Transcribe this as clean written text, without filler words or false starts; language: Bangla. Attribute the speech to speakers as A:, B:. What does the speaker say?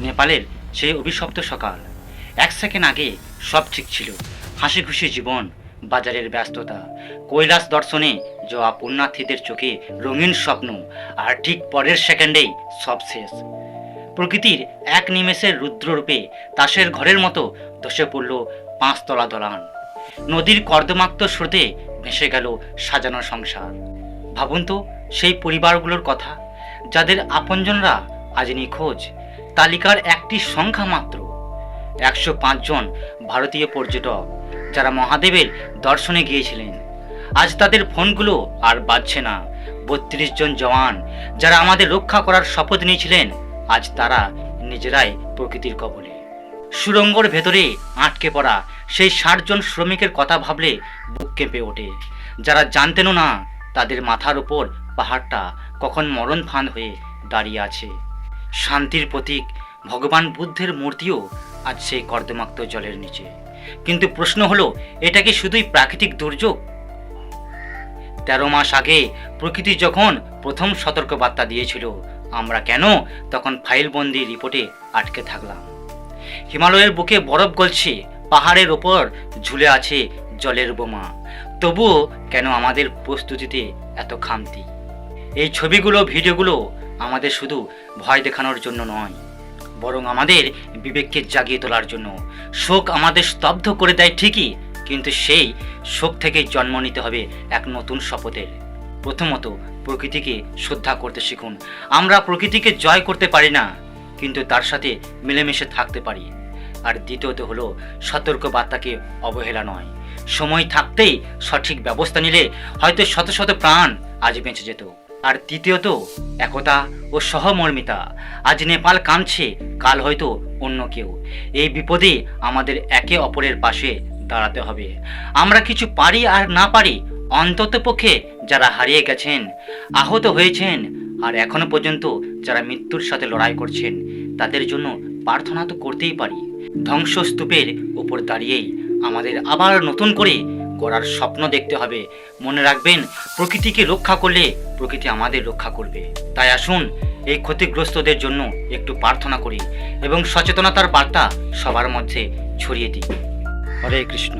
A: নেপালের সেই অভিশপ্ত সকাল। এক সেকেন্ড আগে সব ঠিক ছিল, হাসি খুশি জীবন, বাজারের ব্যস্ততা, কৈলাস দর্শনে যাওয়া পুণ্যার্থীদের চোখে রঙিন স্বপ্ন, আর ঠিক পরের সেকেন্ডেই সব শেষ। প্রকৃতির এক নিমেষের রুদ্ররূপে তাসের ঘরের মতো ধসে পড়ল 5 তলা দলান। নদীর কর্দমাক্ত স্রোতে ভেসে গেল সাজানো সংসার। ভাবুন তো সেই পরিবারগুলোর কথা, যাদের আপনজনরা আজ নিখোঁজ। তালিকার একটি সংখ্যা মাত্র 105 জন ভারতীয় পর্যটক, যারা মহাদেবের দর্শনে গিয়েছিলেন। আজ তাদের ফোনগুলো আর বাজছে না। 32 জন জওয়ান, যারা আমাদের রক্ষা করার শপথ নিয়েছিলেন, আজ তারা নিজেরাই প্রকৃতির কবলে। সুড়ঙ্গর ভেতরে আটকে পড়া সেই 60 জন শ্রমিকের কথা ভাবলে বুক কেঁপে ওঠে, যারা জানতেনও না তাদের মাথার উপর পাহাড়টা কখন মরণ ফাঁদ হয়ে দাঁড়িয়ে আছে। শান্তির প্রতীক ভগবান বুদ্ধের মূর্তিও আজ সেই কর্দমাক্ত জলের নিচে। কিন্তু প্রশ্ন হলো, এটা কি শুধুই প্রাকৃতিক দুর্যোগ? 13 মাস আগে প্রকৃতি যখন প্রথম সতর্কবার্তা দিয়েছিল, আমরা কেন তখন ফাইলবন্দি রিপোর্টে আটকে থাকলাম? হিমালয়ের বুকে বরফ গলছে, পাহাড়ের ওপর ঝুলে আছে জলের বোমা, তবুও কেন আমাদের প্রস্তুতিতে এত খামতি? এই ছবিগুলো, ভিডিওগুলো আমাদের শুধু ভয় দেখানোর জন্য নয়, বরং আমাদের বিবেককে জাগিয়ে তোলার জন্য। শোক আমাদের স্তব্ধ করে দেয় ঠিকই, কিন্তু সেই শোক থেকে জন্ম নিতে হবে এক নতুন শপথের। প্রথমত, প্রকৃতিকে শ্রদ্ধা করতে শিখুন। আমরা প্রকৃতিকে জয় করতে পারি না, কিন্তু তার সাথে মিলেমিশে থাকতে পারি। আর দ্বিতীয়ত হলো, সতর্ক বার্তাকে অবহেলা নয়। সময় থাকতেই সঠিক ব্যবস্থা নিলে হয়তো শত শত প্রাণ আজ বেঁচে যেত। আর তৃতীয়ত, একতা ও সহমর্মিতা। আজ নেপাল কাঁদছে, কাল হয়তো অন্য কেউ। এই বিপদে আমাদের একে অপরের পাশে দাঁড়াতে হবে। আমরা কিছু পারি আর না পারি, অন্তত পক্ষে যারা হারিয়ে গেছেন, আহত হয়েছেন, আর এখনো পর্যন্ত যারা মৃত্যুর সাথে লড়াই করছেন, তাদের জন্য প্রার্থনা তো করতেই পারি। ধ্বংসস্তূপের উপর দাঁড়িয়েই আমাদের আবার নতুন করে গড়ার স্বপ্ন দেখতে হবে। মনে রাখবেন, প্রকৃতিকে রক্ষা করলে প্রকৃতি আমাদের রক্ষা করবে। তাই আসুন এই ক্ষতিগ্রস্তদের জন্য একটু প্রার্থনা করি এবং সচেতনতার বার্তা সবার মধ্যে ছড়িয়ে দিই। হরে কৃষ্ণ।